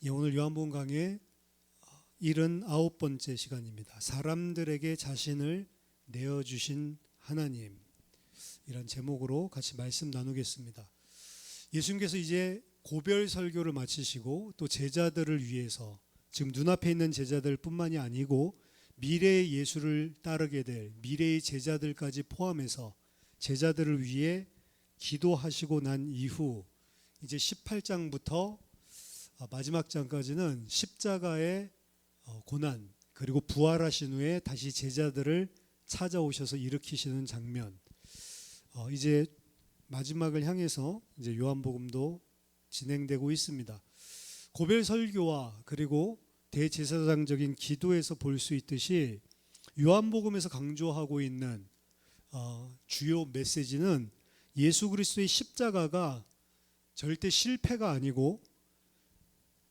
오늘 요한복음 강의 79번째 시간입니다. 사람들에게 자신을 내어주신 하나님, 이런 제목으로 같이 말씀 나누겠습니다. 예수님께서 이제 고별 설교를 마치시고 또 제자들을 위해서, 지금 눈앞에 있는 제자들 뿐만이 아니고 미래의 예수를 따르게 될 미래의 제자들까지 포함해서 제자들을 위해 기도하시고 난 이후 이제 18장부터 마지막 장까지는 십자가의 고난, 그리고 부활하신 후에 다시 제자들을 찾아오셔서 일으키시는 장면, 이제 마지막을 향해서 이제 요한복음도 진행되고 있습니다. 고별 설교와 그리고 대제사장적인 기도에서 볼 수 있듯이 요한복음에서 강조하고 있는 주요 메시지는 예수 그리스도의 십자가가 절대 실패가 아니고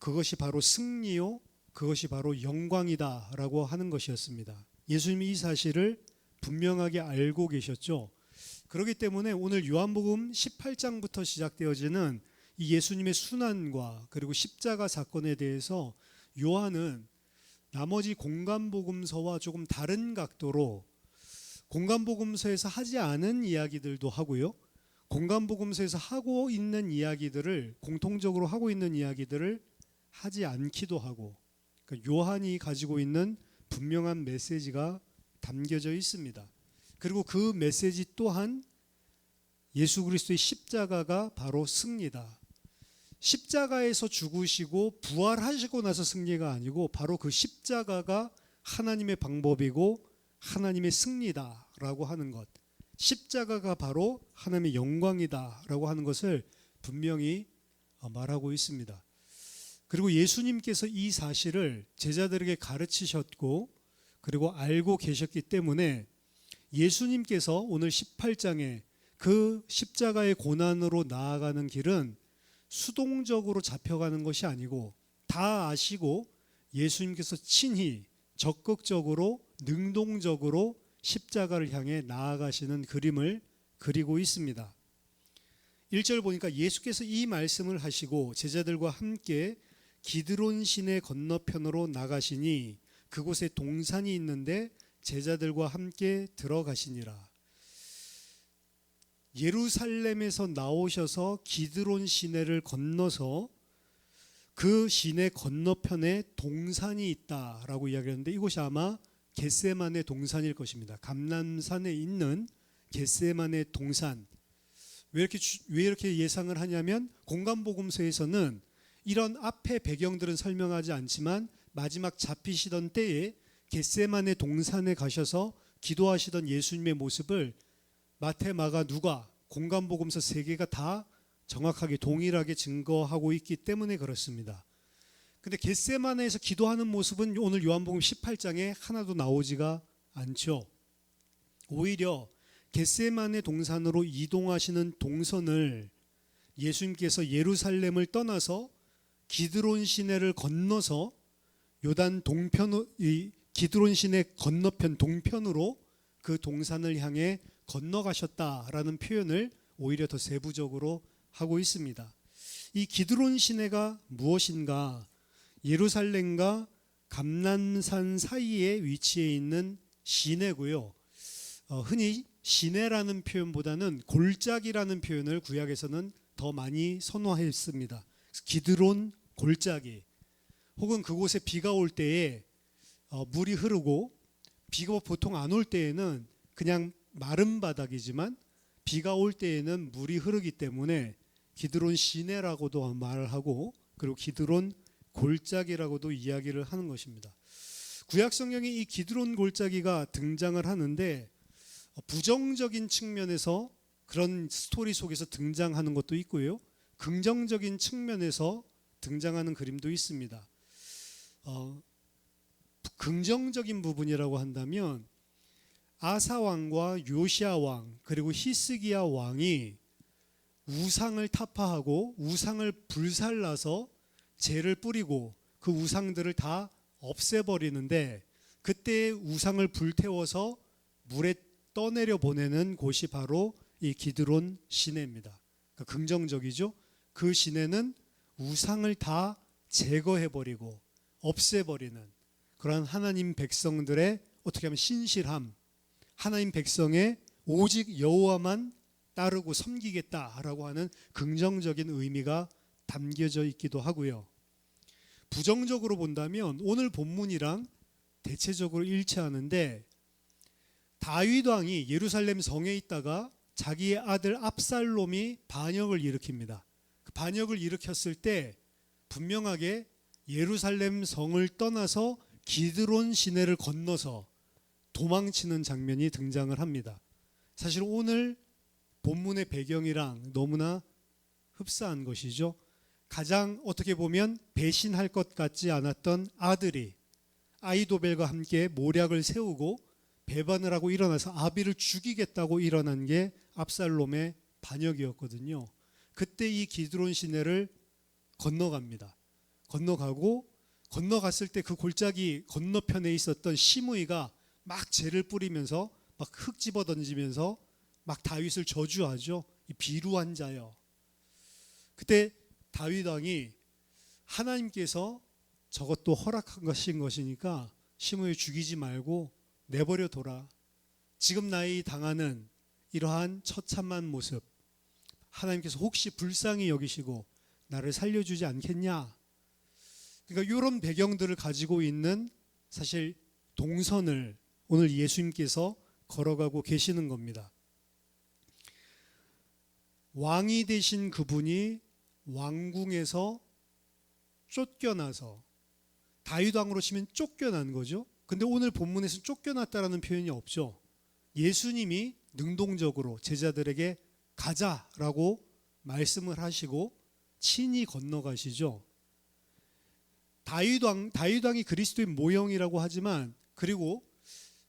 그것이 바로 승리요, 그것이 바로 영광이다라고 하는 것이었습니다. 예수님이 이 사실을 분명하게 알고 계셨죠. 그렇기 때문에 오늘 요한복음 18장부터 시작되어지는 이 예수님의 순환과 그리고 십자가 사건에 대해서 요한은 나머지 공간복음서와 조금 다른 각도로 공간복음서에서 하지 않은 이야기들도 하고요, 공간복음서에서 하고 있는 이야기들을, 공통적으로 하고 있는 이야기들을 하지 않기도 하고, 그러니까 요한이 가지고 있는 분명한 메시지가 담겨져 있습니다. 그리고 그 메시지 또한 예수 그리스도의 십자가가 바로 승리다. 십자가에서 죽으시고 부활하시고 나서 승리가 아니고 바로 그 십자가가 하나님의 방법이고 하나님의 승리다라고 하는 것, 십자가가 바로 하나님의 영광이다라고 하는 것을 분명히 말하고 있습니다. 그리고 예수님께서 이 사실을 제자들에게 가르치셨고 그리고 알고 계셨기 때문에 예수님께서 오늘 18장에 그 십자가의 고난으로 나아가는 길은 수동적으로 잡혀가는 것이 아니고 다 아시고 예수님께서 친히 적극적으로 능동적으로 십자가를 향해 나아가시는 그림을 그리고 있습니다. 1절 보니까 예수께서 이 말씀을 하시고 제자들과 함께 기드론 시내 건너편으로 나가시니 그곳에 동산이 있는데 제자들과 함께 들어가시니라. 예루살렘에서 나오셔서 기드론 시내를 건너서 그 시내 건너편에 동산이 있다라고 이야기하는데 이곳이 아마 겟세마네 동산일 것입니다. 감람산에 있는 겟세마네 동산. 왜 이렇게 예상을 하냐면 공간복음서에서는 이런 앞에 배경들은 설명하지 않지만 마지막 잡히시던 때에 겟세마네 동산에 가셔서 기도하시던 예수님의 모습을 마태, 마가, 누가 공간복음서 세 개가 다 정확하게 동일하게 증거하고 있기 때문에 그렇습니다. 근데 겟세마네에서 기도하는 모습은 오늘 요한복음 18장에 하나도 나오지가 않죠. 오히려 겟세마네 동산으로 이동하시는 동선을 예수님께서 예루살렘을 떠나서 기드론 시내를 건너서 요단 동편, 기드론 시내 건너편 동편으로 그 동산을 향해 건너가셨다라는 표현을 오히려 더 세부적으로 하고 있습니다. 이 기드론 시내가 무엇인가? 예루살렘과 감람산 사이에 위치해 있는 시내고요. 흔히 시내라는 표현보다는 골짜기라는 표현을 구약에서는 더 많이 선호했습니다. 기드론 골짜기, 혹은 그곳에 비가 올 때에 물이 흐르고, 비가 보통 안 올 때에는 그냥 마른 바닥이지만 비가 올 때에는 물이 흐르기 때문에 기드론 시내라고도 말을 하고, 그리고 기드론 골짜기라고도 이야기를 하는 것입니다. 구약 성경에 이 기드론 골짜기가 등장을 하는데 부정적인 측면에서 그런 스토리 속에서 등장하는 것도 있고요, 긍정적인 측면에서 등장하는 그림도 있습니다. 긍정적인 부분이라고 한다면 아사 왕과 요시야 왕 그리고 히스기야 왕이 우상을 타파하고 우상을 불살라서 재를 뿌리고 그 우상들을 다 없애버리는데, 그때 우상을 불태워서 물에 떠내려 보내는 곳이 바로 이 기드론 시내입니다. 그러니까 긍정적이죠. 그 시내는 우상을 다 제거해버리고 없애버리는 그러한 하나님 백성들의 어떻게 하면 신실함, 하나님 백성의 오직 여호와만 따르고 섬기겠다라고 하는 긍정적인 의미가 담겨져 있기도 하고요. 부정적으로 본다면 오늘 본문이랑 대체적으로 일치하는데, 다윗 왕이 예루살렘 성에 있다가 자기의 아들 압살롬이 반역을 일으킵니다. 그 반역을 일으켰을 때 분명하게 예루살렘 성을 떠나서 기드론 시내를 건너서 도망치는 장면이 등장을 합니다. 사실 오늘 본문의 배경이랑 너무나 흡사한 것이죠. 가장 어떻게 보면 배신할 것 같지 않았던 아들이 아히도벨과 함께 모략을 세우고 배반을 하고 일어나서 아비를 죽이겠다고 일어난 게 압살롬의 반역이었거든요. 그때 이 기드론 시내를 건너갑니다. 건너갔을 때 그 골짜기 건너편에 있었던 시므이가 막 재를 뿌리면서 막 흙 집어 던지면서 막 다윗을 저주하죠. 이 비루한 자여. 그때 다윗 왕이 하나님께서 저것도 허락한 것이니까 시므이 죽이지 말고 내버려 둬라. 지금 나이 당하는 이러한 처참한 모습, 하나님께서 혹시 불쌍히 여기시고 나를 살려주지 않겠냐. 그러니까 이런 배경들을 가지고 있는 사실 동선을 오늘 예수님께서 걸어가고 계시는 겁니다. 왕이 되신 그분이 왕궁에서 쫓겨나서, 다윗 왕으로 치면 쫓겨난 거죠. 근데 오늘 본문에서 쫓겨났다라는 표현이 없죠. 예수님이 능동적으로 제자들에게 가자라고 말씀을 하시고 친히 건너가시죠. 다윗 왕이 그리스도의 모형이라고 하지만, 그리고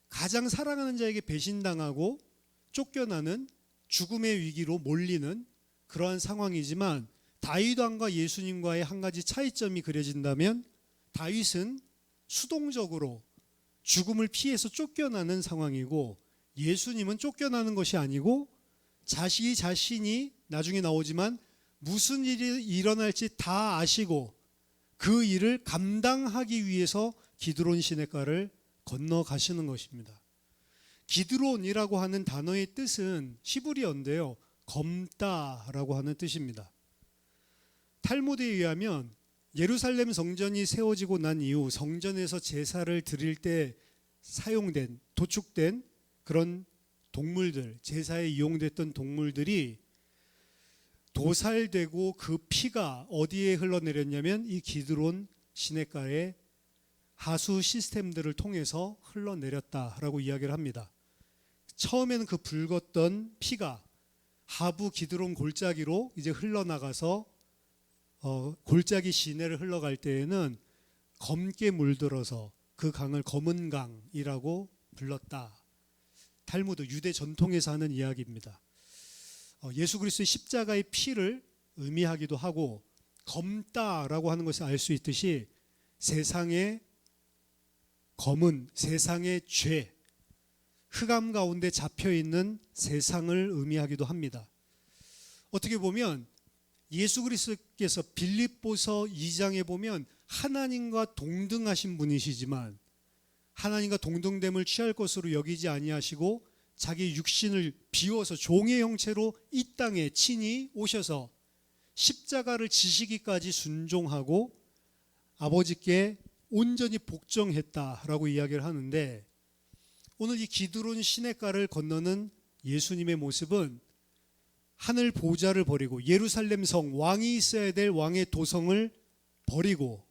가장 사랑하는 자에게 배신당하고 쫓겨나는 죽음의 위기로 몰리는 그러한 상황이지만, 다윗 왕과 예수님과의 한 가지 차이점이 그려진다면, 다윗은 수동적으로 죽음을 피해서 쫓겨나는 상황이고, 예수님은 쫓겨나는 것이 아니고 자신이 나중에 나오지만 무슨 일이 일어날지 다 아시고 그 일을 감당하기 위해서 기드론 시냇가를 건너가시는 것입니다. 기드론이라고 하는 단어의 뜻은 히브리어인데요, 검다라고 하는 뜻입니다. 탈무드에 의하면 예루살렘 성전이 세워지고 난 이후 성전에서 제사를 드릴 때 사용된, 도축된 그런 동물들, 제사에 이용됐던 동물들이 도살되고 그 피가 어디에 흘러내렸냐면 이 기드론 시냇가에 하수 시스템들을 통해서 흘러내렸다라고 이야기를 합니다. 처음에는 그 붉었던 피가 하부 기드론 골짜기로 이제 흘러나가서 골짜기 시내를 흘러갈 때에는 검게 물들어서 그 강을 검은 강이라고 불렀다. 탈무드 유대 전통에서 하는 이야기입니다. 예수 그리스도의 십자가의 피를 의미하기도 하고, 검다라고 하는 것을 알 수 있듯이 세상의 검은, 세상의 죄, 흑암 가운데 잡혀있는 세상을 의미하기도 합니다. 어떻게 보면 예수 그리스도께서 빌립보서 2장에 보면 하나님과 동등하신 분이시지만 하나님과 동등됨을 취할 것으로 여기지 아니하시고 자기 육신을 비워서 종의 형체로 이 땅에 친히 오셔서 십자가를 지시기까지 순종하고 아버지께 온전히 복종했다라고 이야기를 하는데, 오늘 이 기드론 시냇가를 건너는 예수님의 모습은 하늘 보좌를 버리고 예루살렘 성, 왕이 있어야 될 왕의 도성을 버리고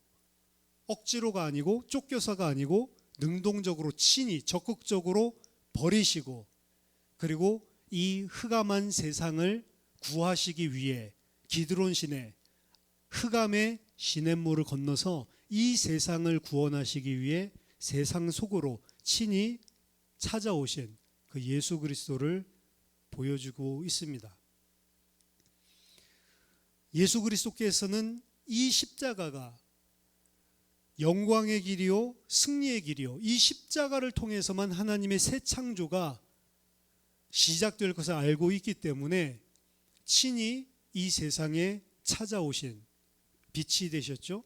억지로가 아니고 쫓겨서가 아니고 능동적으로 친히 적극적으로 버리시고, 그리고 이 흑암한 세상을 구하시기 위해 기드론 시내, 흑암의 시냇물을 건너서 이 세상을 구원하시기 위해 세상 속으로 친히 찾아오신 그 예수 그리스도를 보여주고 있습니다. 예수 그리스도께서는 이 십자가가 영광의 길이요 승리의 길이요, 이 십자가를 통해서만 하나님의 새 창조가 시작될 것을 알고 있기 때문에 친히 이 세상에 찾아오신 빛이 되셨죠.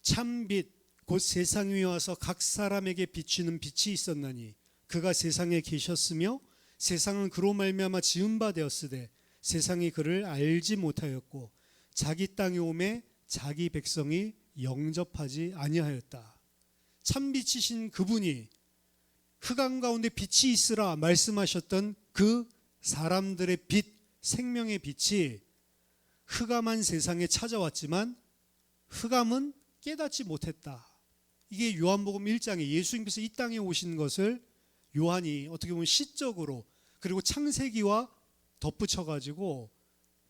참빛 곧 세상에 와서 각 사람에게 비추는 빛이 있었나니 그가 세상에 계셨으며 세상은 그로 말미암아 지은 바 되었으되 세상이 그를 알지 못하였고 자기 땅에 오매 자기 백성이 영접하지 아니하였다. 참빛이신 그분이 흑암 가운데 빛이 있으라 말씀하셨던 그 사람들의 빛, 생명의 빛이 흑암한 세상에 찾아왔지만 흑암은 깨닫지 못했다. 이게 요한복음 1장에 예수님께서 이 땅에 오신 것을 요한이 어떻게 보면 시적으로 그리고 창세기와 덧붙여가지고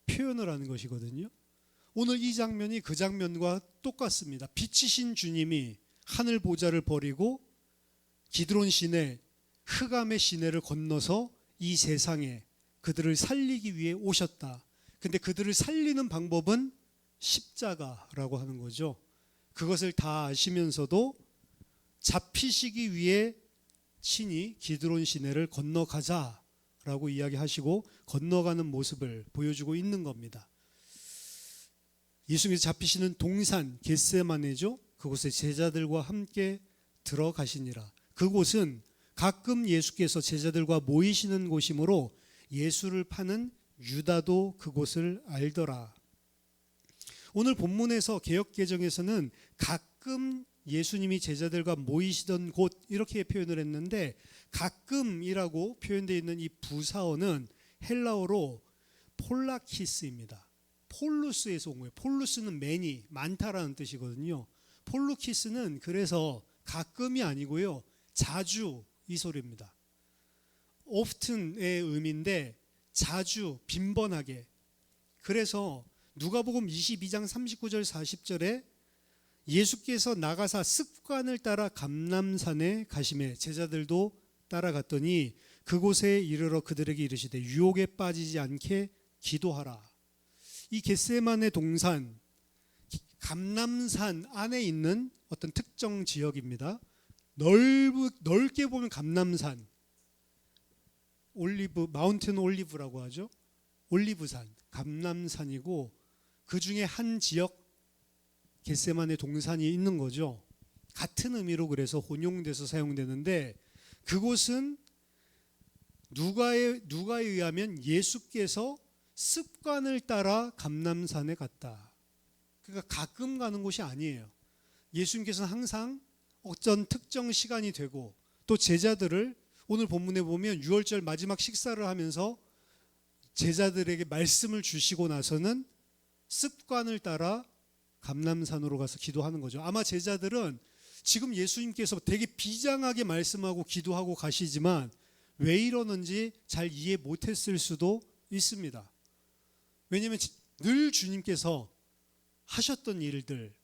표현을 하는 것이거든요. 오늘 이 장면이 그 장면과 똑같습니다. 빛이신 주님이 하늘 보좌를 버리고 기드론 시내, 흑암의 시내를 건너서 이 세상에 그들을 살리기 위해 오셨다. 근데 그들을 살리는 방법은 십자가라고 하는 거죠. 그것을 다 아시면서도 잡히시기 위해 친히 기드론 시내를 건너가자라고 이야기하시고 건너가는 모습을 보여주고 있는 겁니다. 예수님께서 잡히시는 동산 겟세마네죠. 그곳에 제자들과 함께 들어가시니라. 그곳은 가끔 예수께서 제자들과 모이시는 곳이므로 예수를 파는 유다도 그곳을 알더라. 오늘 본문에서 개역개정에서는 가끔 예수님이 제자들과 모이시던 곳 이렇게 표현을 했는데 가끔이라고 표현되어 있는 이 부사어는 헬라어로 폴라키스입니다. 폴루스에서 온 거예요. 폴루스는 매니, 많다라는 뜻이거든요. 폴루키스는 그래서 가끔이 아니고요. 자주 이 소리입니다. often의 의미인데 자주, 빈번하게. 그래서 누가복음 22장 39절 40절에 예수께서 나가사 습관을 따라 감람산에 가시매 제자들도 따라갔더니 그곳에 이르러 그들에게 이르시되 유혹에 빠지지 않게 기도하라. 이 겟세마네 동산 감람산 안에 있는 어떤 특정 지역입니다. 넓게 보면 감람산, 올리브, 마운틴 올리브라고 하죠. 올리브산, 감람산이고 그 중에 한 지역 겟세마네 동산이 있는 거죠. 같은 의미로 그래서 혼용돼서 사용되는데 그곳은 누가에 의하면 예수께서 습관을 따라 감람산에 갔다. 그러니까 가끔 가는 곳이 아니에요. 예수님께서는 항상 어떤 특정 시간이 되고 또 제자들을 오늘 본문에 보면 유월절 마지막 식사를 하면서 제자들에게 말씀을 주시고 나서는 습관을 따라 감람산으로 가서 기도하는 거죠. 아마 제자들은 지금 예수님께서 되게 비장하게 말씀하고 기도하고 가시지만 왜 이러는지 잘 이해 못했을 수도 있습니다. 왜냐하면 늘 주님께서 하셨던 일들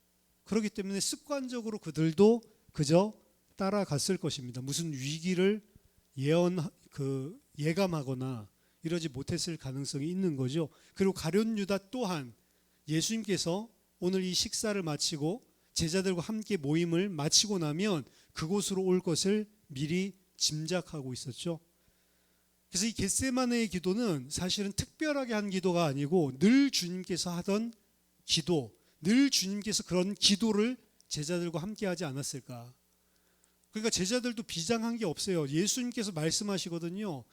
그렇기 때문에 습관적으로 그들도 그저 따라갔을 것입니다. 무슨 위기를 예감하거나 이러지 못했을 가능성이 있는 거죠. 그리고 가룟 유다 또한 예수님께서 오늘 이 식사를 마치고 제자들과 함께 모임을 마치고 나면 그곳으로 올 것을 미리 짐작하고 있었죠. 그래서 이 겟세마네의 기도는 사실은 특별하게 한 기도가 아니고 늘 주님께서 하던 기도, 늘 주님께서 그런 기도를 제자들과 함께 하지 않았을까. 그러니까 제자들도 비장한 게 없어요. 예수님께서 말씀하시거든요.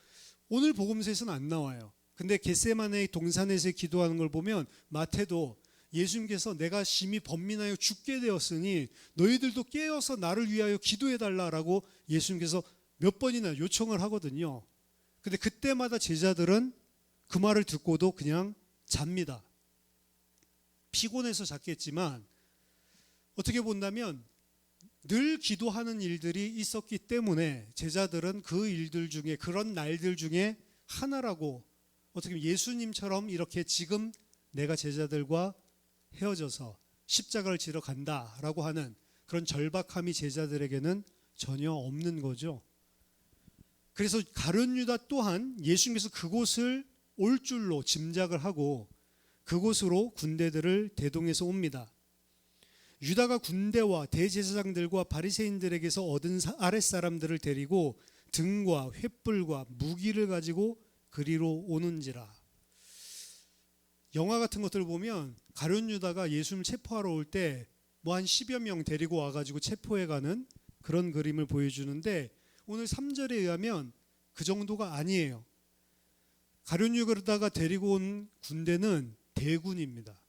오늘 복음서에서는 안 나와요. 근데 겟세마네 동산에서 기도하는 걸 보면 마태도 예수님께서 내가 심히 번민하여 죽게 되었으니 너희들도 깨어서 나를 위하여 기도해달라라고 예수님께서 몇 번이나 요청을 하거든요. 근데 그때마다 제자들은 그 말을 듣고도 그냥 잡니다. 피곤해서 잤겠지만 어떻게 본다면 늘 기도하는 일들이 있었기 때문에 제자들은 그 일들 중에 그런 날들 중에 하나라고 어떻게 보면 예수님처럼 이렇게 지금 내가 제자들과 헤어져서 십자가를 지러 간다라고 하는 그런 절박함이 제자들에게는 전혀 없는 거죠. 그래서 가룟 유다 또한 예수님께서 그곳을 올 줄로 짐작을 하고 그곳으로 군대들을 대동해서 옵니다. 유다가 군대와 대제사장들과 바리새인들에게서 얻은 아랫사람들을 데리고 등과 횃불과 무기를 가지고 그리로 오는지라. 영화 같은 것들을 보면 가룟 유다가 예수님을 체포하러 올 때 뭐 한 10여 명 데리고 와가지고 체포해가는 그런 그림을 보여주는데, 오늘 3절에 의하면 그 정도가 아니에요. 가룟 유다가 데리고 온 군대는 대군입니다.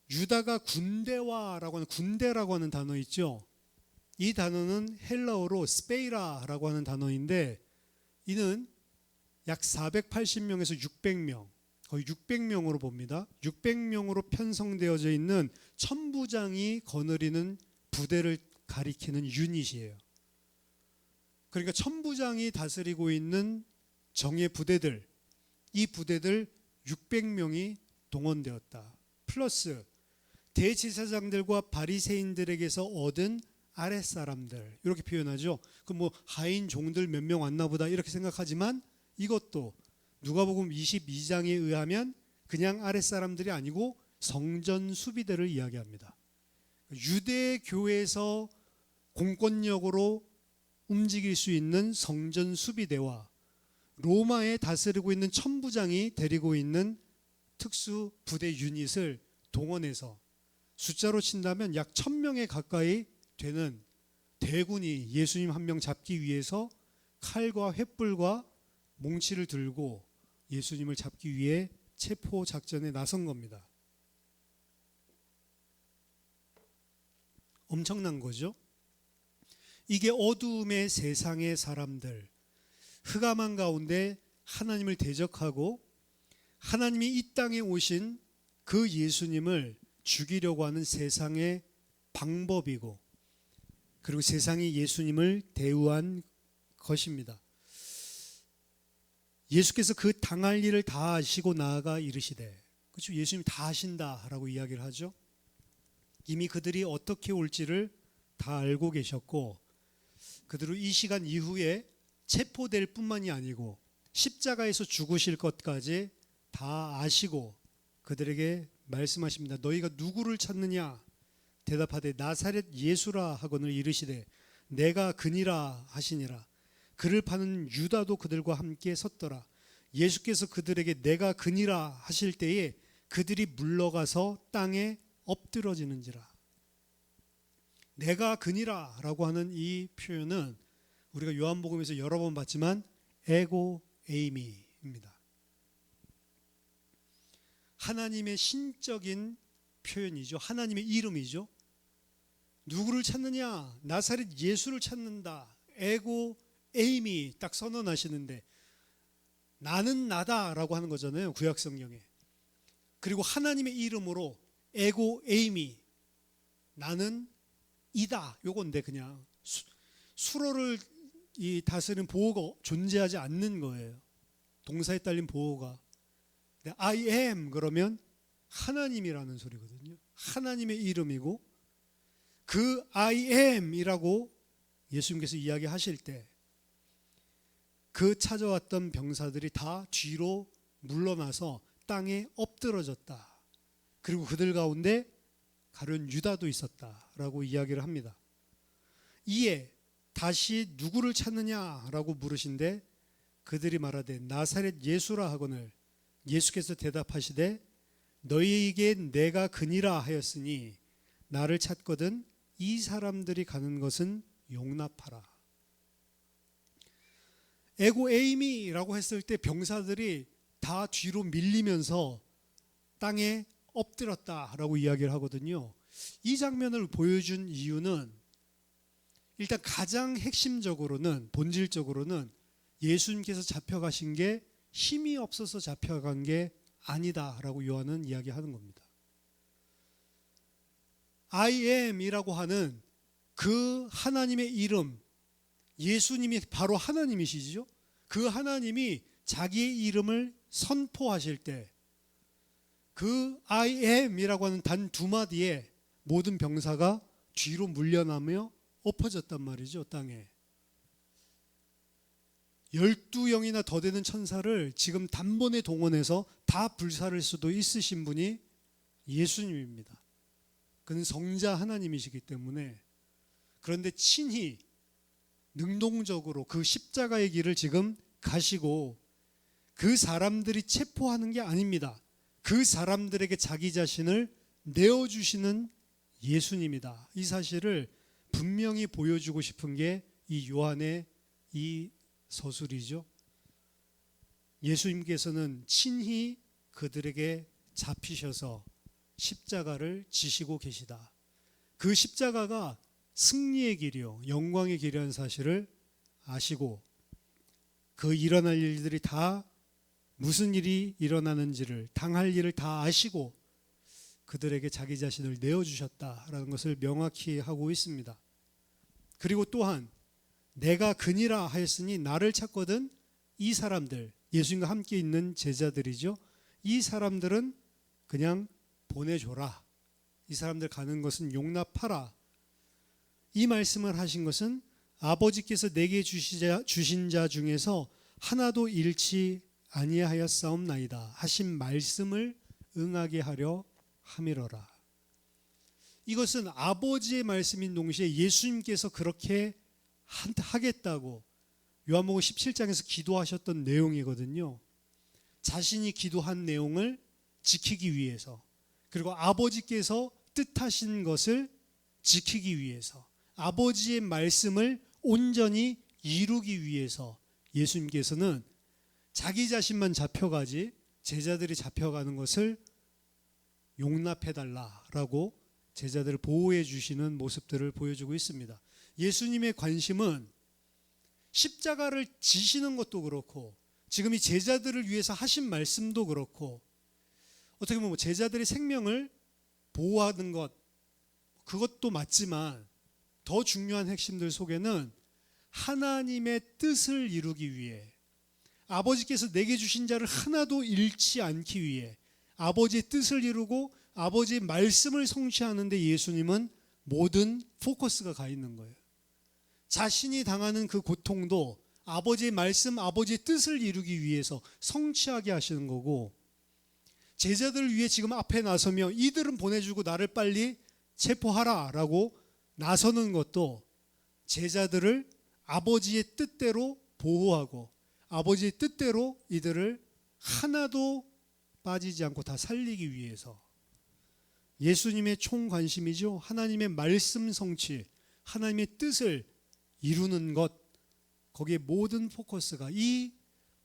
유다가 군대라고 하는 단어 있죠. 이 단어는 헬라어로 스페이라라고 하는 단어인데, 이는 약 480명에서 600명, 거의 600명으로 봅니다. 600명으로 편성되어져 있는 천부장이 거느리는 부대를 가리키는 유닛이에요. 그러니까 천부장이 다스리고 있는 정예 부대들, 이 부대들 600명이 동원되었다. 플러스 대제사장들과 바리새인들에게서 얻은 아랫사람들, 이렇게 표현하죠. 그 뭐 하인 종들 몇 명 왔나 보다 이렇게 생각하지만, 이것도 누가복음 22장에 의하면 그냥 아랫사람들이 아니고 성전 수비대를 이야기합니다. 유대 교회에서 공권력으로 움직일 수 있는 성전 수비대와 로마에 다스리고 있는 천부장이 데리고 있는 특수 부대 유닛을 동원해서 숫자로 친다면 약 1000명에 가까이 되는 대군이 예수님 한 명 잡기 위해서 칼과 횃불과 몽치를 들고 예수님을 잡기 위해 체포 작전에 나선 겁니다. 엄청난 거죠. 이게 어두움의 세상의 사람들, 흑암한 가운데 하나님을 대적하고 하나님이 이 땅에 오신 그 예수님을 죽이려고 하는 세상의 방법이고, 그리고 세상이 예수님을 대우한 것입니다. 예수께서 그 당할 일을 다 아시고 나아가 이르시되, 그렇죠? 예수님이 다 아신다라고 이야기를 하죠. 이미 그들이 어떻게 올지를 다 알고 계셨고, 그들은 이 시간 이후에 체포될 뿐만이 아니고 십자가에서 죽으실 것까지 다 아시고 그들에게 말씀하십니다. 너희가 누구를 찾느냐? 대답하되 나사렛 예수라 하거늘 이르시되 내가 그니라 하시니라. 그를 파는 유다도 그들과 함께 섰더라. 예수께서 그들에게 내가 그니라 하실 때에 그들이 물러가서 땅에 엎드러지는지라. 내가 그니라 라고 하는 이 표현은 우리가 요한복음에서 여러 번 봤지만 에고 에이미입니다. 하나님의 신적인 표현이죠. 하나님의 이름이죠. 누구를 찾느냐? 나사렛 예수를 찾는다. 에고 에이미 딱 선언하시는데, 나는 나다라고 하는 거잖아요, 구약 성경에. 그리고 하나님의 이름으로 에고 에이미, 나는 이다, 요건데 그냥 수로를 이 다스리는 보호가 존재하지 않는 거예요. 동사에 딸린 보호가. I am 그러면 하나님이라는 소리거든요. 하나님의 이름이고, 그 I am이라고 예수님께서 이야기하실 때 그 찾아왔던 병사들이 다 뒤로 물러나서 땅에 엎드러졌다. 그리고 그들 가운데 가룟 유다도 있었다라고 이야기를 합니다. 이에 다시 누구를 찾느냐라고 물으신데 그들이 말하되 나사렛 예수라 하거늘 예수께서 대답하시되 너희에게 내가 그니라 하였으니 나를 찾거든 이 사람들이 가는 것은 용납하라. 에고 에이미라고 했을 때 병사들이 다 뒤로 밀리면서 땅에 엎드렸다라고 이야기를 하거든요. 이 장면을 보여준 이유는 일단 가장 핵심적으로는, 본질적으로는 예수님께서 잡혀가신 게 힘이 없어서 잡혀간 게 아니다라고 요한은 이야기하는 겁니다. I am이라고 하는 그 하나님의 이름, 예수님이 바로 하나님이시죠. 그 하나님이 자기의 이름을 선포하실 때 그 I am이라고 하는 단 두 마디에 모든 병사가 뒤로 물려나며 엎어졌단 말이죠, 땅에. 12영이나 더 되는 천사를 지금 단번에 동원해서 다 불사를 수도 있으신 분이 예수님입니다. 그는 성자 하나님이시기 때문에. 그런데 친히 능동적으로 그 십자가의 길을 지금 가시고 그 사람들이 체포하는 게 아닙니다. 그 사람들에게 자기 자신을 내어주시는 예수님이다. 이 사실을 분명히 보여주고 싶은 게 이 요한의 이 서술이죠. 예수님께서는 친히 그들에게 잡히셔서 십자가를 지시고 계시다. 그 십자가가 승리의 길이요, 영광의 길이라는 사실을 아시고 그 일어날 일들이 다 무슨 일이 일어나는지를, 당할 일을 다 아시고 그들에게 자기 자신을 내어주셨다라는 것을 명확히 하고 있습니다. 그리고 또한 내가 그니라 하였으니 나를 찾거든, 이 사람들, 예수님과 함께 있는 제자들이죠. 이 사람들은 그냥 보내줘라. 이 사람들 가는 것은 용납하라. 이 말씀을 하신 것은 아버지께서 내게 주신 자 중에서 하나도 잃지 아니하였사옵나이다 하신 말씀을 응하게 하려 함이러라. 이것은 아버지의 말씀인 동시에 예수님께서 그렇게 하겠다고 요한복음 17장에서 기도하셨던 내용이거든요. 자신이 기도한 내용을 지키기 위해서, 그리고 아버지께서 뜻하신 것을 지키기 위해서, 아버지의 말씀을 온전히 이루기 위해서 예수님께서는 자기 자신만 잡혀가지 제자들이 잡혀가는 것을 용납해달라라고 제자들을 보호해 주시는 모습들을 보여주고 있습니다. 예수님의 관심은 십자가를 지시는 것도 그렇고, 지금 이 제자들을 위해서 하신 말씀도 그렇고, 어떻게 보면 제자들의 생명을 보호하는 것, 그것도 맞지만 더 중요한 핵심들 속에는 하나님의 뜻을 이루기 위해, 아버지께서 내게 주신 자를 하나도 잃지 않기 위해 아버지의 뜻을 이루고 아버지의 말씀을 성취하는 데 예수님은 모든 포커스가 가 있는 거예요. 자신이 당하는 그 고통도 아버지의 말씀, 아버지의 뜻을 이루기 위해서 성취하게 하시는 거고, 제자들을 위해 지금 앞에 나서며 이들은 보내주고 나를 빨리 체포하라 라고 나서는 것도 제자들을 아버지의 뜻대로 보호하고 아버지의 뜻대로 이들을 하나도 빠지지 않고 다 살리기 위해서, 예수님의 총 관심이죠. 하나님의 말씀 성취, 하나님의 뜻을 이루는 것, 거기에 모든 포커스가 이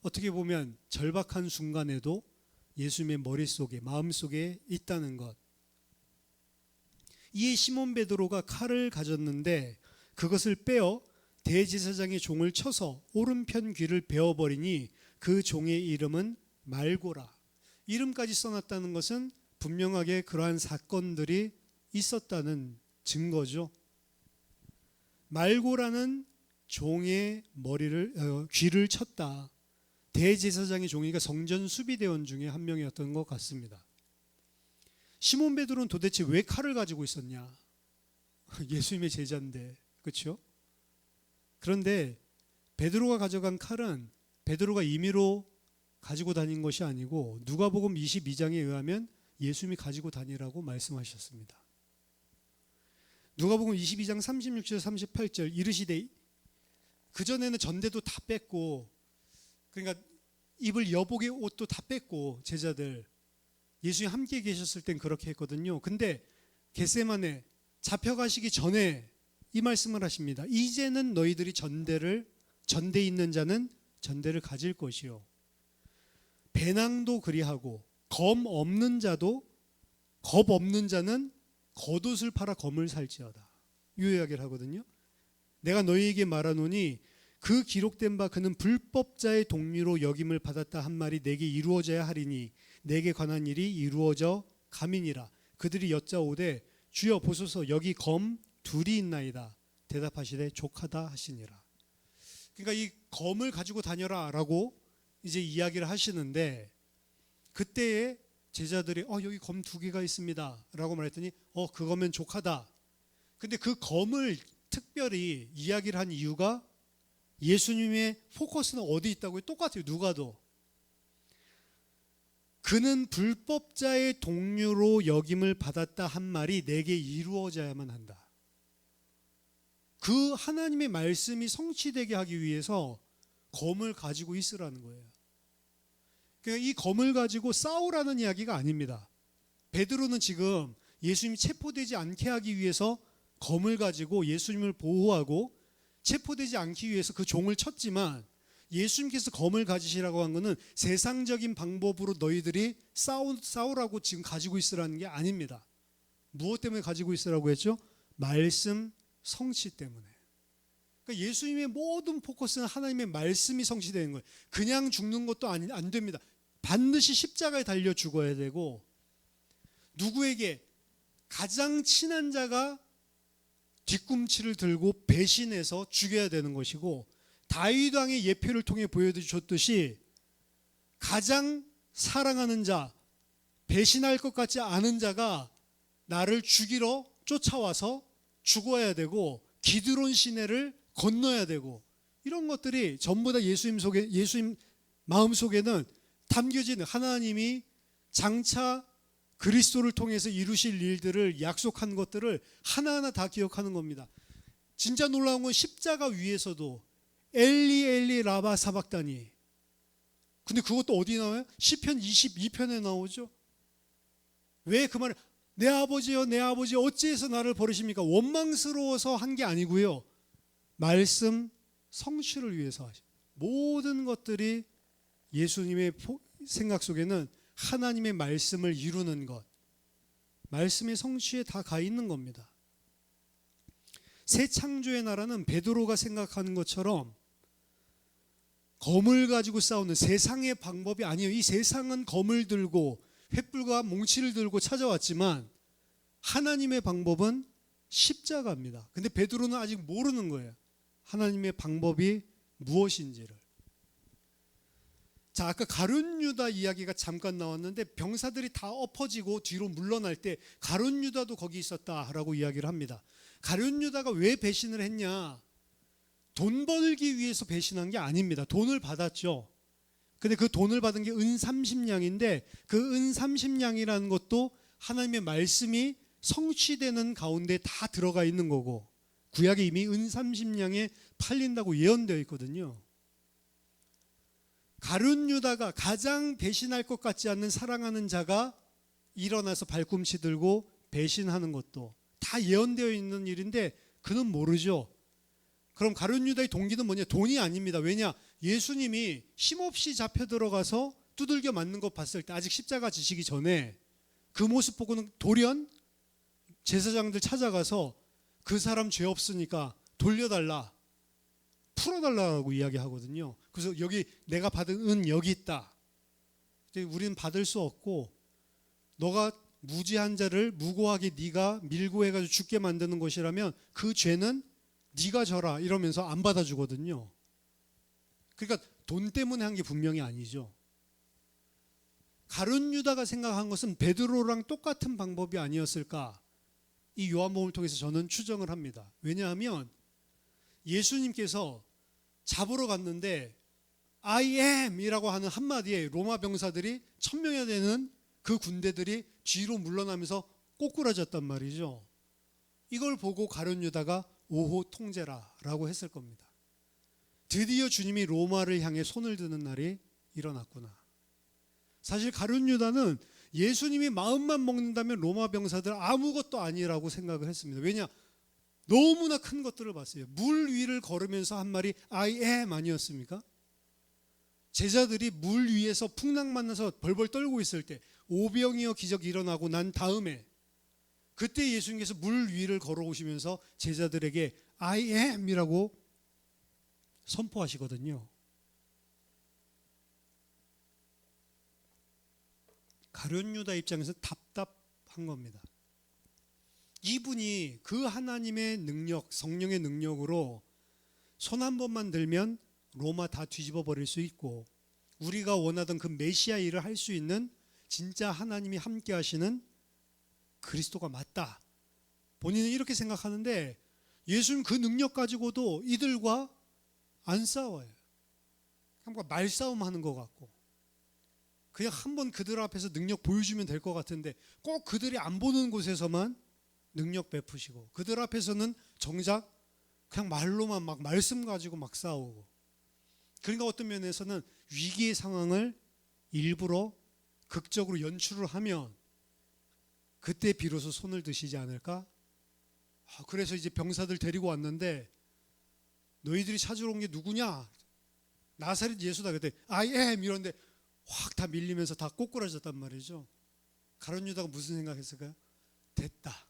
어떻게 보면 절박한 순간에도 예수님의 머릿속에, 마음속에 있다는 것. 이에 시몬 베드로가 칼을 가졌는데 그것을 빼어 대제사장의 종을 쳐서 오른편 귀를 베어버리니 그 종의 이름은 말고라. 이름까지 써놨다는 것은 분명하게 그러한 사건들이 있었다는 증거죠. 말고라는 종의 귀를 쳤다. 대제사장의 종이가 성전 수비대원 중에 한 명이었던 것 같습니다. 시몬 베드로는 도대체 왜 칼을 가지고 있었냐? 예수님의 제자인데, 그렇죠? 그런데 베드로가 가져간 칼은 베드로가 임의로 가지고 다닌 것이 아니고 누가복음 22장에 의하면 예수님이 가지고 다니라고 말씀하셨습니다. 누가복음 22장 36절 38절 이르시되, 그전에는 전대도 다 뺐고, 그러니까 입을 여복의 옷도 다 뺐고, 제자들 예수님 함께 계셨을 땐 그렇게 했거든요. 근데 겟세마네 잡혀가시기 전에 이 말씀을 하십니다. 이제는 너희들이 전대 있는 자는 전대를 가질 것이요, 배낭도 그리하고 겁 없는 자는 겉옷을 팔아 검을 살지어다. 이 이야기를 하거든요. 내가 너희에게 말하노니 그 기록된 바 그는 불법자의 동류로 여김을 받았다 한 말이 내게 이루어져야 하리니 내게 관한 일이 이루어져 감이니라. 그들이 여짜오되 주여 보소서 여기 검 둘이 있나이다. 대답하시되 족하다 하시니라. 그러니까 이 검을 가지고 다녀라 라고 이제 이야기를 하시는데, 그때에 제자들이 여기 검 두 개가 있습니다 라고 말했더니 그거면 족하다. 근데 그 검을 특별히 이야기를 한 이유가 예수님의 포커스는 어디 있다고요? 똑같아요. 누가도. 그는 불법자의 동류로 여김을 받았다 한 말이 내게 이루어져야만 한다. 그 하나님의 말씀이 성취되게 하기 위해서 검을 가지고 있으라는 거예요. 그러니까 이 검을 가지고 싸우라는 이야기가 아닙니다. 베드로는 지금 예수님이 체포되지 않게 하기 위해서 검을 가지고 예수님을 보호하고 체포되지 않기 위해서 그 종을 쳤지만, 예수님께서 검을 가지시라고 한 것은 세상적인 방법으로 너희들이 싸우라고 지금 가지고 있으라는 게 아닙니다. 무엇 때문에 가지고 있으라고 했죠? 말씀 성취 때문에. 그러니까 예수님의 모든 포커스는 하나님의 말씀이 성취되는 거예요. 그냥 죽는 것도 안 됩니다. 반드시 십자가에 달려 죽어야 되고, 누구에게 가장 친한 자가 뒤꿈치를 들고 배신해서 죽여야 되는 것이고, 다윗 왕의 예표를 통해 보여주셨듯이 가장 사랑하는 자, 배신할 것 같지 않은 자가 나를 죽이러 쫓아와서 죽어야 되고, 기드론 시내를 건너야 되고, 이런 것들이 전부 다 예수님 마음속에는 담겨진, 하나님이 장차 그리스도를 통해서 이루실 일들을 약속한 것들을 하나하나 다 기억하는 겁니다. 진짜 놀라운 건 십자가 위에서도 엘리 엘리 라바 사박다니. 근데 그것도 어디 나와요? 시편 22편에 나오죠. 왜 그 말을 내 아버지여 내 아버지 어찌해서 나를 버리십니까? 원망스러워서 한 게 아니고요. 말씀 성취를 위해서 하신 모든 것들이 예수님의 생각 속에는 하나님의 말씀을 이루는 것, 말씀의 성취에 다 가 있는 겁니다. 새 창조의 나라는 베드로가 생각하는 것처럼 검을 가지고 싸우는 세상의 방법이 아니에요. 이 세상은 검을 들고 횃불과 몽치를 들고 찾아왔지만 하나님의 방법은 십자가입니다. 근데 베드로는 아직 모르는 거예요. 하나님의 방법이 무엇인지를. 자, 아까 가룟 유다 이야기가 잠깐 나왔는데 병사들이 다 엎어지고 뒤로 물러날 때 가룟 유다도 거기 있었다라고 이야기를 합니다. 가룟 유다가 왜 배신을 했냐? 돈 벌기 위해서 배신한 게 아닙니다. 돈을 받았죠. 근데 그 돈을 받은 게 은 30냥인데 그 은 30냥이라는 것도 하나님의 말씀이 성취되는 가운데 다 들어가 있는 거고, 구약에 이미 은 30냥에 팔린다고 예언되어 있거든요. 가룟 유다가 가장 배신할 것 같지 않는 사랑하는 자가 일어나서 발꿈치 들고 배신하는 것도 다 예언되어 있는 일인데 그는 모르죠. 그럼 가룟 유다의 동기는 뭐냐? 돈이 아닙니다. 왜냐? 예수님이 힘없이 잡혀 들어가서 두들겨 맞는 것 봤을 때, 아직 십자가 지시기 전에 그 모습 보고는 돌연 제사장들 찾아가서 그 사람 죄 없으니까 돌려달라, 풀어달라고 이야기하거든요. 그래서 여기 내가 받은 은 여기 있다. 우리는 받을 수 없고, 너가 무지한 자를 무고하게 네가 밀고 해가지고 죽게 만드는 것이라면 그 죄는 네가 져라 이러면서 안 받아주거든요. 그러니까 돈 때문에 한 게 분명히 아니죠. 가룟 유다가 생각한 것은 베드로랑 똑같은 방법이 아니었을까? 이 요한복음을 통해서 저는 추정을 합니다. 왜냐하면 예수님께서 잡으러 갔는데 I am 이라고 하는 한마디에 로마 병사들이 1000명이 되는 그 군대들이 뒤로 물러나면서 꼬꾸라졌단 말이죠. 이걸 보고 가룟 유다가 오호 통제라라고 했을 겁니다. 드디어 주님이 로마를 향해 손을 드는 날이 일어났구나. 사실 가룟 유다는 예수님이 마음만 먹는다면 로마 병사들 아무것도 아니라고 생각을 했습니다. 왜냐? 너무나 큰 것들을 봤어요. 물 위를 걸으면서 한 말이 I am 아니었습니까? 제자들이 물 위에서 풍랑 만나서 벌벌 떨고 있을 때 오병이어 기적이 일어나고 난 다음에 그때 예수님께서 물 위를 걸어오시면서 제자들에게 I am 이라고 선포하시거든요. 가룟 유다 입장에서 답답한 겁니다. 이분이 그 하나님의 능력, 성령의 능력으로 손 한 번만 들면 로마 다 뒤집어 버릴 수 있고, 우리가 원하던 그 메시아 일을 할 수 있는 진짜 하나님이 함께 하시는 그리스도가 맞다. 본인은 이렇게 생각하는데 예수님 그 능력 가지고도 이들과 안 싸워요. 그냥 말싸움 하는 것 같고, 그냥 한번 그들 앞에서 능력 보여주면 될 것 같은데 꼭 그들이 안 보는 곳에서만 능력 베푸시고, 그들 앞에서는 정작 그냥 말로만 막 말씀 가지고 막 싸우고. 그러니까 어떤 면에서는 위기의 상황을 일부러 극적으로 연출을 하면 그때 비로소 손을 드시지 않을까? 그래서 이제 병사들 데리고 왔는데 너희들이 찾으러 온 게 누구냐? 나사렛 예수다. 그때 I am 이런데 확 다 밀리면서 다 꼬꾸라졌단 말이죠. 가룟 유다가 무슨 생각했을까요? 됐다.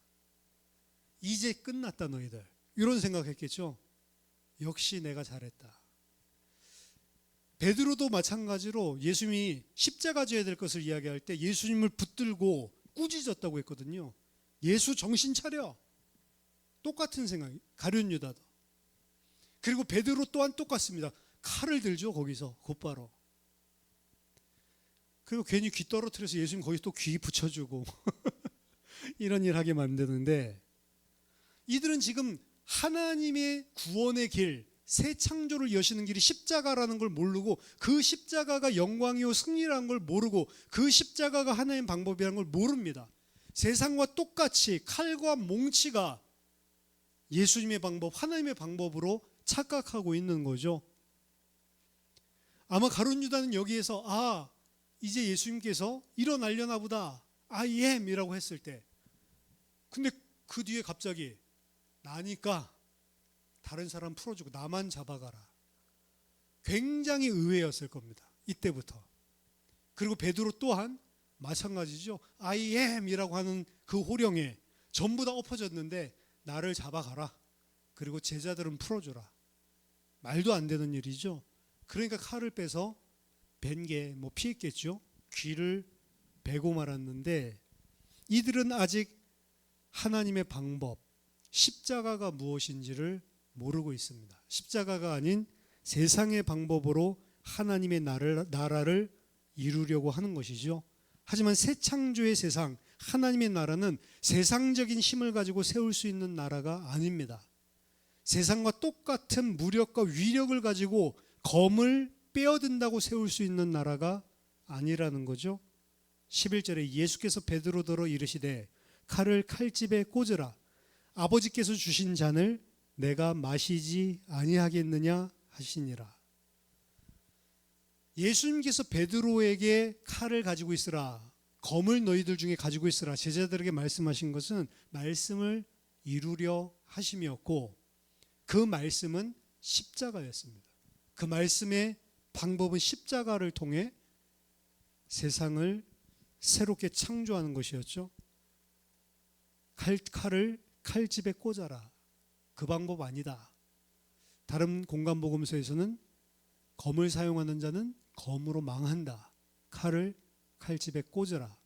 이제 끝났다 너희들. 이런 생각했겠죠. 역시 내가 잘했다. 베드로도 마찬가지로 예수님이 십자가 져야 될 것을 이야기할 때 예수님을 붙들고 꾸짖었다고 했거든요. 예수 정신 차려. 똑같은 생각. 가룟 유다도. 그리고 베드로 또한 똑같습니다. 칼을 들죠. 거기서 곧바로. 그리고 괜히 귀 떨어뜨려서 예수님 거기서 또 귀 붙여주고 이런 일 하게 만드는데, 이들은 지금 하나님의 구원의 길, 새 창조를 여시는 길이 십자가라는 걸 모르고, 그 십자가가 영광이요 승리라는 걸 모르고, 그 십자가가 하나님의 방법이라는 걸 모릅니다. 세상과 똑같이 칼과 몽치가 예수님의 방법, 하나님의 방법으로 착각하고 있는 거죠. 아마 가룟 유다는 여기에서 이제 예수님께서 일어나려나 보다, I am 이라고 했을 때, 근데 그 뒤에 갑자기 나니까 다른 사람 풀어주고 나만 잡아가라. 굉장히 의외였을 겁니다. 이때부터. 그리고 베드로 또한 마찬가지죠. I am 이라고 하는 그 호령에 전부 다 엎어졌는데 나를 잡아가라. 그리고 제자들은 풀어주라. 말도 안 되는 일이죠. 그러니까 칼을 빼서 벤게 피했겠죠. 귀를 베고 말았는데, 이들은 아직 하나님의 방법, 십자가가 무엇인지를 모르고 있습니다. 십자가가 아닌 세상의 방법으로 하나님의 나라를 이루려고 하는 것이죠. 하지만 새 창조의 세상, 하나님의 나라는 세상적인 힘을 가지고 세울 수 있는 나라가 아닙니다. 세상과 똑같은 무력과 위력을 가지고 검을 빼어든다고 세울 수 있는 나라가 아니라는 거죠. 11절에 예수께서 베드로더러 이르시되 칼을 칼집에 꽂으라. 아버지께서 주신 잔을 내가 마시지 아니하겠느냐 하시니라. 예수님께서 베드로에게 칼을 가지고 있으라, 검을 너희들 중에 가지고 있으라 제자들에게 말씀하신 것은 말씀을 이루려 하심이었고, 그 말씀은 십자가였습니다. 그 말씀의 방법은 십자가를 통해 세상을 새롭게 창조하는 것이었죠. 칼을 칼집에 꽂아라. 그 방법 아니다. 다른 공간복음서에서는 검을 사용하는 자는 검으로 망한다. 칼을 칼집에 꽂으라.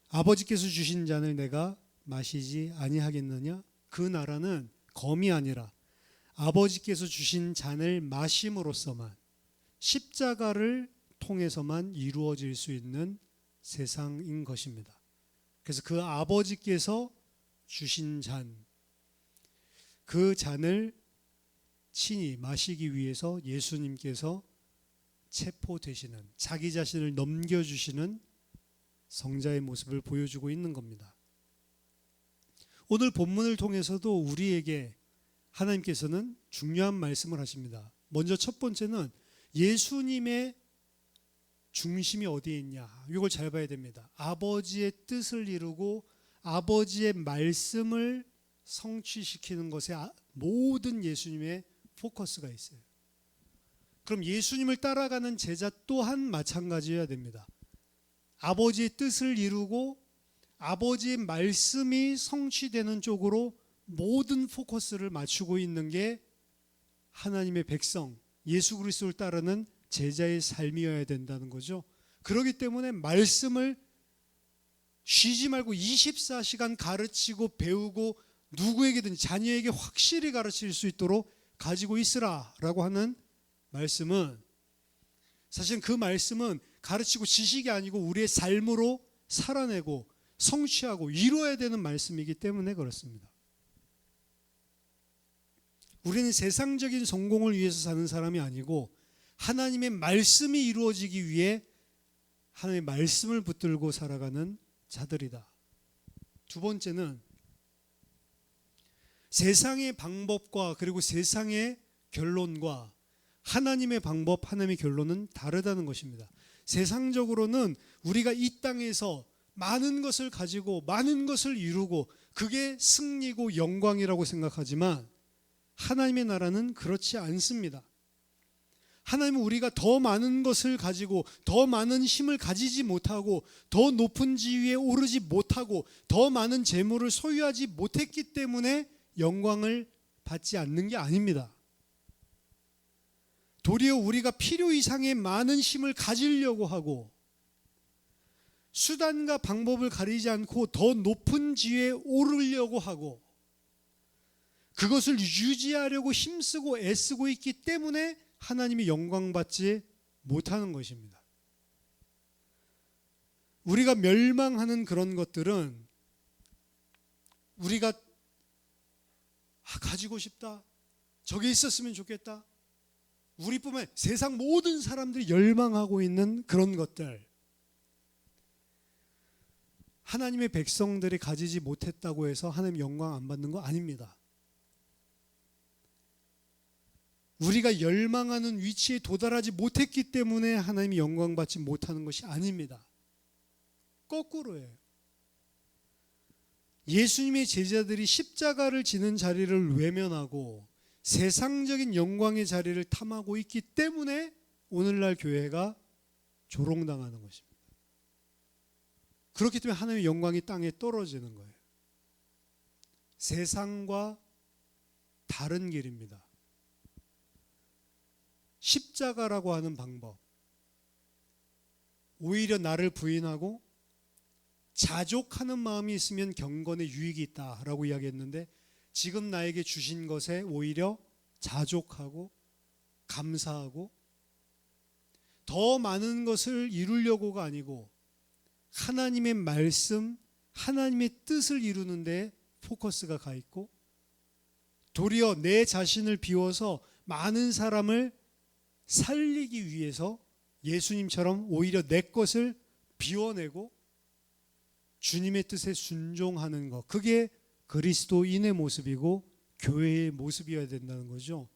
아버지께서 주신 잔을 내가 마시지 아니하겠느냐? 그 나라는 검이 아니라 아버지께서 주신 잔을 마심으로써만, 십자가를 통해서만 이루어질 수 있는 세상인 것입니다. 그래서 그 아버지께서 주신 잔, 그 잔을 친히 마시기 위해서 예수님께서 체포되시는, 자기 자신을 넘겨주시는 성자의 모습을 보여주고 있는 겁니다. 오늘 본문을 통해서도 우리에게 하나님께서는 중요한 말씀을 하십니다. 먼저 첫 번째는 예수님의 중심이 어디에 있냐, 이걸 잘 봐야 됩니다. 아버지의 뜻을 이루고 아버지의 말씀을 성취시키는 것에 모든 예수님의 포커스가 있어요. 그럼 예수님을 따라가는 제자 또한 마찬가지여야 됩니다. 아버지의 뜻을 이루고 아버지의 말씀이 성취되는 쪽으로 모든 포커스를 맞추고 있는 게 하나님의 백성, 예수 그리스도를 따르는 제자의 삶이어야 된다는 거죠. 그렇기 때문에 말씀을 쉬지 말고 24시간 가르치고 배우고 누구에게든지 자녀에게 확실히 가르칠 수 있도록 가지고 있으라라고 하는 말씀은, 사실 그 말씀은 가르치고 지식이 아니고 우리의 삶으로 살아내고 성취하고 이루어야 되는 말씀이기 때문에 그렇습니다. 우리는 세상적인 성공을 위해서 사는 사람이 아니고 하나님의 말씀이 이루어지기 위해 하나님의 말씀을 붙들고 살아가는 자들이다. 두 번째는 세상의 방법과 그리고 세상의 결론과 하나님의 방법, 하나님의 결론은 다르다는 것입니다. 세상적으로는 우리가 이 땅에서 많은 것을 가지고 많은 것을 이루고 그게 승리고 영광이라고 생각하지만 하나님의 나라는 그렇지 않습니다. 하나님은 우리가 더 많은 것을 가지고 더 많은 힘을 가지지 못하고 더 높은 지위에 오르지 못하고 더 많은 재물을 소유하지 못했기 때문에 영광을 받지 않는 게 아닙니다. 도리어 우리가 필요 이상의 많은 힘을 가지려고 하고 수단과 방법을 가리지 않고 더 높은 지위에 오르려고 하고 그것을 유지하려고 힘쓰고 애쓰고 있기 때문에 하나님이 영광받지 못하는 것입니다. 우리가 멸망하는 그런 것들은 우리가 가지고 싶다, 저게 있었으면 좋겠다, 우리뿐만 세상 모든 사람들이 열망하고 있는 그런 것들, 하나님의 백성들이 가지지 못했다고 해서 하나님 영광 안 받는 거 아닙니다. 우리가 열망하는 위치에 도달하지 못했기 때문에 하나님이 영광 받지 못하는 것이 아닙니다. 거꾸로예요. 예수님의 제자들이 십자가를 지는 자리를 외면하고 세상적인 영광의 자리를 탐하고 있기 때문에 오늘날 교회가 조롱당하는 것입니다. 그렇기 때문에 하나님의 영광이 땅에 떨어지는 거예요. 세상과 다른 길입니다. 십자가라고 하는 방법, 오히려 나를 부인하고 자족하는 마음이 있으면 경건에 유익이 있다라고 이야기했는데 지금 나에게 주신 것에 오히려 자족하고 감사하고 더 많은 것을 이루려고가 아니고 하나님의 말씀, 하나님의 뜻을 이루는 데 포커스가 가 있고 도리어 내 자신을 비워서 많은 사람을 살리기 위해서 예수님처럼 오히려 내 것을 비워내고 주님의 뜻에 순종하는 것, 그게 그리스도인의 모습이고 교회의 모습이어야 된다는 거죠.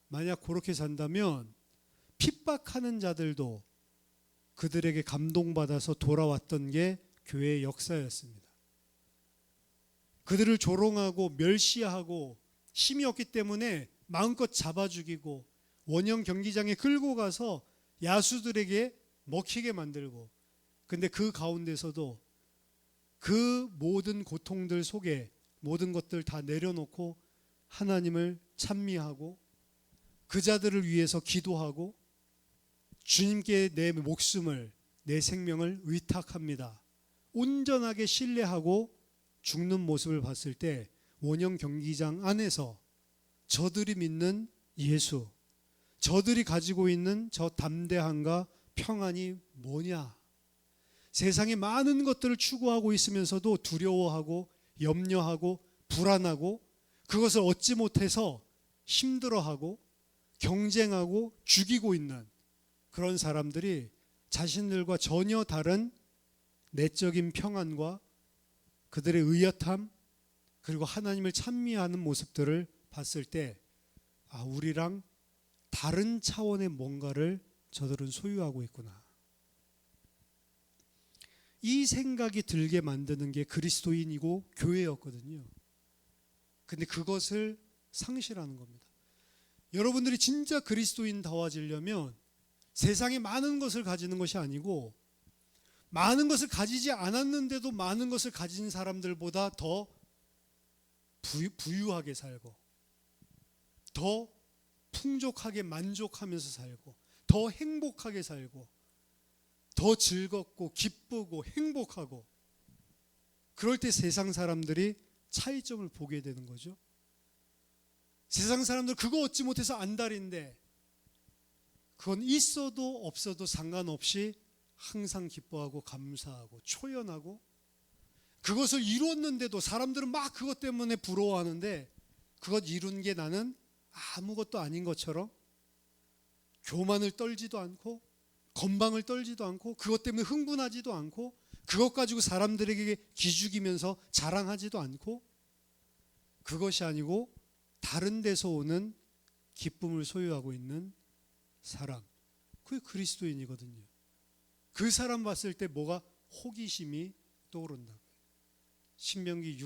만약 그렇게 산다면 핍박하는 자들도 그들에게 감동받아서 돌아왔던 게 교회의 역사였습니다. 그들을 조롱하고 멸시하고 힘이 없기 때문에 마음껏 잡아 죽이고 원형 경기장에 끌고 가서 야수들에게 먹히게 만들고, 근데 그 가운데서도 그 모든 고통들 속에 모든 것들 다 내려놓고 하나님을 찬미하고 그 자들을 위해서 기도하고 주님께 내 목숨을, 내 생명을 의탁합니다. 온전하게 신뢰하고 죽는 모습을 봤을 때 원형 경기장 안에서 저들이 믿는 예수, 저들이 가지고 있는 저 담대함과 평안이 뭐냐? 세상에 많은 것들을 추구하고 있으면서도 두려워하고 염려하고 불안하고 그것을 얻지 못해서 힘들어하고 경쟁하고 죽이고 있는 그런 사람들이 자신들과 전혀 다른 내적인 평안과 그들의 의젓함 그리고 하나님을 찬미하는 모습들을 봤을 때 우리랑 다른 차원의 뭔가를 저들은 소유하고 있구나. 이 생각이 들게 만드는 게 그리스도인이고 교회였거든요. 근데 그것을 상실하는 겁니다. 여러분들이 진짜 그리스도인다워지려면 세상에 많은 것을 가지는 것이 아니고 많은 것을 가지지 않았는데도 많은 것을 가진 사람들보다 더 부유하게 살고 더 풍족하게 만족하면서 살고 더 행복하게 살고 더 즐겁고 기쁘고 행복하고 그럴 때 세상 사람들이 차이점을 보게 되는 거죠. 세상 사람들 그거 얻지 못해서 안달인데 그건 있어도 없어도 상관없이 항상 기뻐하고 감사하고 초연하고 그것을 이루었는데도 사람들은 막 그것 때문에 부러워하는데 그것 이룬 게 나는 아무것도 아닌 것처럼 교만을 떨지도 않고 건방을 떨지도 않고 그것 때문에 흥분하지도 않고 그것 가지고 사람들에게 기죽이면서 자랑하지도 않고 그것이 아니고 다른 데서 오는 기쁨을 소유하고 있는 사람, 그게 그리스도인이거든요. 그 사람 봤을 때 뭐가 호기심이 떠오른다고요. 신명기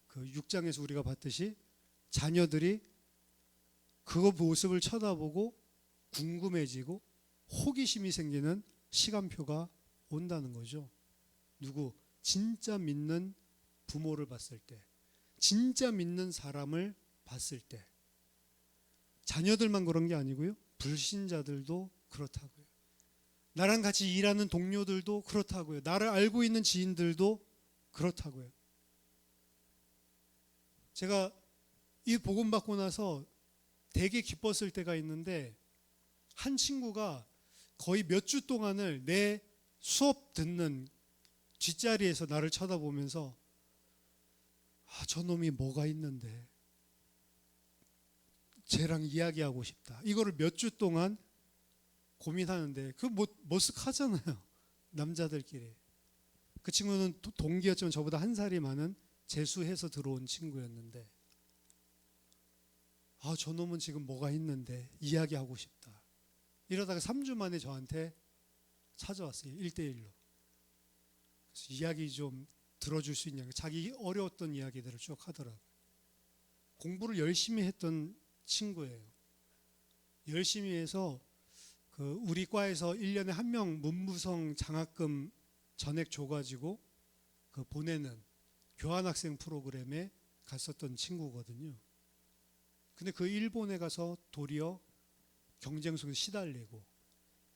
6장에서 우리가 봤듯이 자녀들이 그 모습을 쳐다보고 궁금해지고 호기심이 생기는 시간표가 온다는 거죠. 누구? 진짜 믿는 부모를 봤을 때, 진짜 믿는 사람을 봤을 때. 자녀들만 그런 게 아니고요, 불신자들도 그렇다고요. 나랑 같이 일하는 동료들도 그렇다고요. 나를 알고 있는 지인들도 그렇다고요. 제가 이 복음 받고 나서 되게 기뻤을 때가 있는데, 한 친구가 거의 몇 주 동안을 내 수업 듣는 뒷자리에서 나를 쳐다보면서 저놈이 뭐가 있는데 쟤랑 이야기하고 싶다. 이거를 몇 주 동안 고민하는데, 그 머쓱하잖아요. 남자들끼리. 그 친구는 동기였지만 저보다 한 살이 많은 재수해서 들어온 친구였는데, 저놈은 지금 뭐가 있는데 이야기하고 싶다. 이러다가 3주 만에 저한테 찾아왔어요. 1대1로. 그래서 이야기 좀 들어줄 수 있냐고, 자기 어려웠던 이야기들을 쭉 하더라고요. 공부를 열심히 했던 친구예요. 열심히 해서 우리 과에서 1년에 한 명 문부성 장학금 전액 줘가지고 보내는 교환학생 프로그램에 갔었던 친구거든요. 근데 그 일본에 가서 도리어 경쟁 속에 시달리고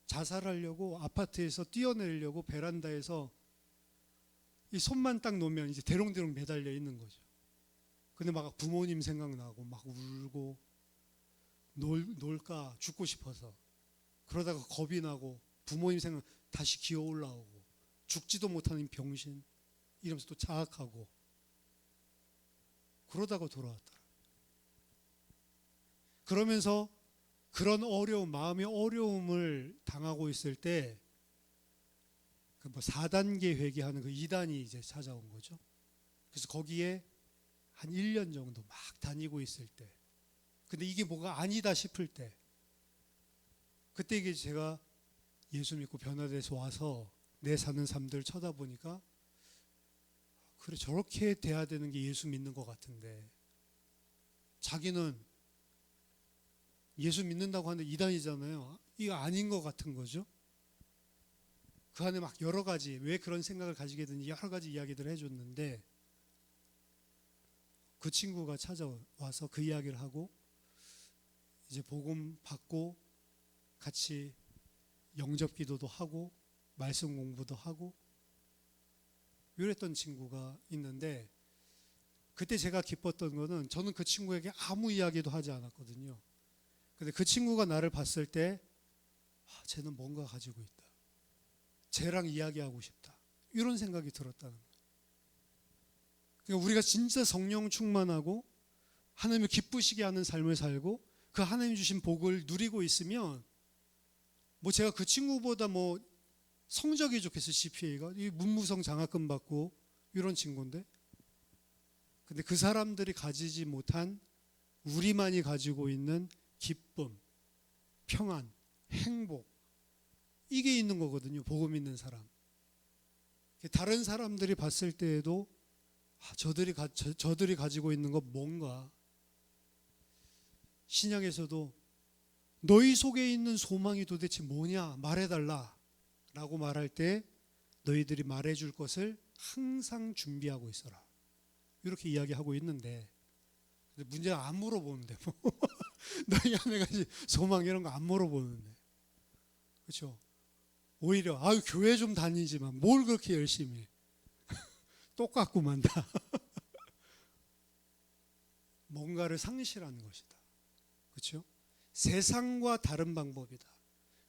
자살하려고 아파트에서 뛰어내리려고 베란다에서 이 손만 딱 놓으면 이제 대롱대롱 매달려 있는 거죠. 근데 막 부모님 생각나고 막 울고 놀까 죽고 싶어서, 그러다가 겁이 나고 부모님 생각 다시 기어 올라오고 죽지도 못하는 병신 이러면서 또 자학하고 그러다가 돌아왔더라. 그러면서 그런 어려움, 마음의 어려움을 당하고 있을 때 4단계 회개하는 2단이 이제 찾아온 거죠. 그래서 거기에 한 1년 정도 막 다니고 있을 때, 근데 이게 뭐가 아니다 싶을 때, 그때 이게 제가 예수 믿고 변화돼서 와서 내 사는 삶들 쳐다보니까, 그래 저렇게 돼야 되는 게 예수 믿는 것 같은데, 자기는 예수 믿는다고 하는데 이단이잖아요. 이거 아닌 것 같은 거죠. 그 안에 막 여러 가지, 왜 그런 생각을 가지게 되는지 여러 가지 이야기들을 해줬는데, 그 친구가 찾아와서 그 이야기를 하고 이제 복음 받고 같이 영접 기도도 하고 말씀 공부도 하고 이랬던 친구가 있는데, 그때 제가 기뻤던 거는, 저는 그 친구에게 아무 이야기도 하지 않았거든요. 근데 그 친구가 나를 봤을 때 쟤는 뭔가 가지고 있다, 쟤랑 이야기하고 싶다, 이런 생각이 들었다는 거예요. 그러니까 우리가 진짜 성령 충만하고 하나님을 기쁘시게 하는 삶을 살고 그 하나님 주신 복을 누리고 있으면, 제가 그 친구보다 성적이 좋겠어요. GPA가 이 문무성 장학금 받고 이런 친구인데, 근데 그 사람들이 가지지 못한 우리만이 가지고 있는 기쁨, 평안, 행복, 이게 있는 거거든요. 복음 있는 사람. 다른 사람들이 봤을 때에도 저들이 가지고 있는 거 뭔가. 신약에서도 너희 속에 있는 소망이 도대체 뭐냐 말해달라 라고 말할 때, 너희들이 말해줄 것을 항상 준비하고 있어라, 이렇게 이야기하고 있는데, 문제가 안 물어보는데 너희 안에 가진 소망 이런 거 안 물어보는데, 그렇죠? 오히려 교회 좀 다니지만 뭘 그렇게 열심히 똑같구만 다. 뭔가를 상실하는 것이다. 그렇죠? 세상과 다른 방법이다.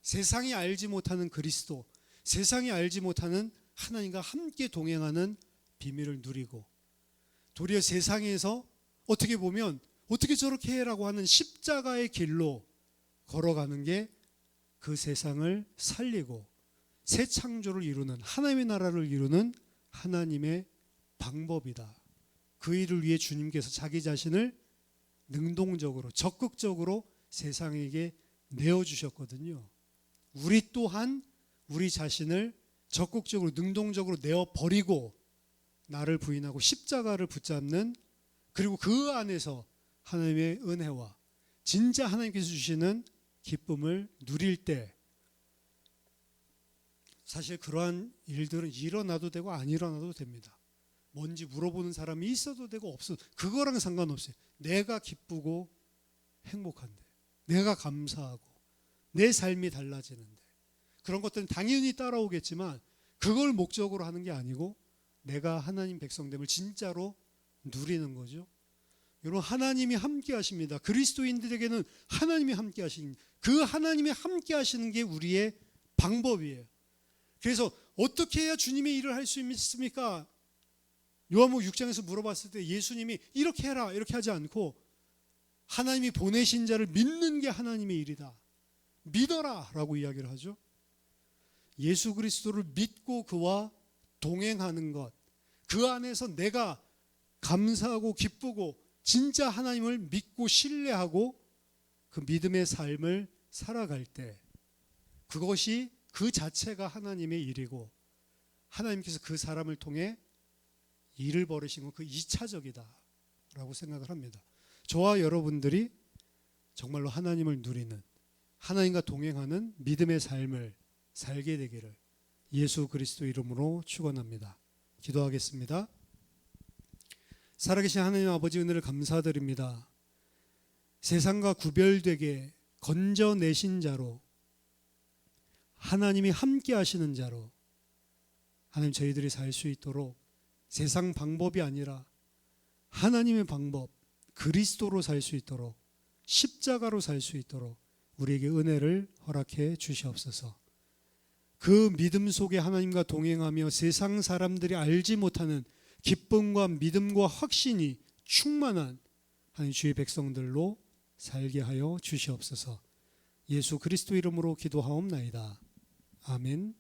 세상이 알지 못하는 그리스도, 세상이 알지 못하는 하나님과 함께 동행하는 비밀을 누리고, 도리어 세상에서 어떻게 보면 어떻게 저렇게 해라고 하는 십자가의 길로 걸어가는 게 그 세상을 살리고 새 창조를 이루는, 하나님의 나라를 이루는 하나님의 방법이다. 그 일을 위해 주님께서 자기 자신을 능동적으로 적극적으로 세상에게 내어주셨거든요. 우리 또한 우리 자신을 적극적으로 능동적으로 내어 버리고 나를 부인하고 십자가를 붙잡는, 그리고 그 안에서 하나님의 은혜와 진짜 하나님께서 주시는 기쁨을 누릴 때, 사실 그러한 일들은 일어나도 되고 안 일어나도 됩니다. 뭔지 물어보는 사람이 있어도 되고 없어도 그거랑 상관없어요. 내가 기쁘고 행복한데, 내가 감사하고 내 삶이 달라지는데, 그런 것들은 당연히 따라오겠지만 그걸 목적으로 하는 게 아니고 내가 하나님 백성됨을 진짜로 누리는 거죠. 여러분, 하나님이 함께 하십니다. 그리스도인들에게는 하나님이 함께 하신, 그 하나님이 함께 하시는 게 우리의 방법이에요. 그래서 어떻게 해야 주님의 일을 할 수 있습니까? 요한복음 6장에서 물어봤을 때 예수님이 이렇게 해라 이렇게 하지 않고 하나님이 보내신 자를 믿는 게 하나님의 일이다, 믿어라 라고 이야기를 하죠. 예수 그리스도를 믿고 그와 동행하는 것, 그 안에서 내가 감사하고 기쁘고 진짜 하나님을 믿고 신뢰하고 그 믿음의 삶을 살아갈 때, 그것이 그 자체가 하나님의 일이고 하나님께서 그 사람을 통해 일을 벌이신 건 그 2차적이다 라고 생각을 합니다. 저와 여러분들이 정말로 하나님을 누리는, 하나님과 동행하는 믿음의 삶을 살게 되기를 예수 그리스도 이름으로 축원합니다. 기도하겠습니다. 살아계신 하나님 아버지, 은혜를 감사드립니다. 세상과 구별되게 건져내신 자로, 하나님이 함께 하시는 자로 하나님 저희들이 살 수 있도록 세상 방법이 아니라 하나님의 방법, 그리스도로 살 수 있도록, 십자가로 살 수 있도록 우리에게 은혜를 허락해 주시옵소서. 그 믿음 속에 하나님과 동행하며 세상 사람들이 알지 못하는 기쁨과 믿음과 확신이 충만한 하나님 주의 백성들로 살게 하여 주시옵소서. 예수 그리스도 이름으로 기도하옵나이다. 아멘.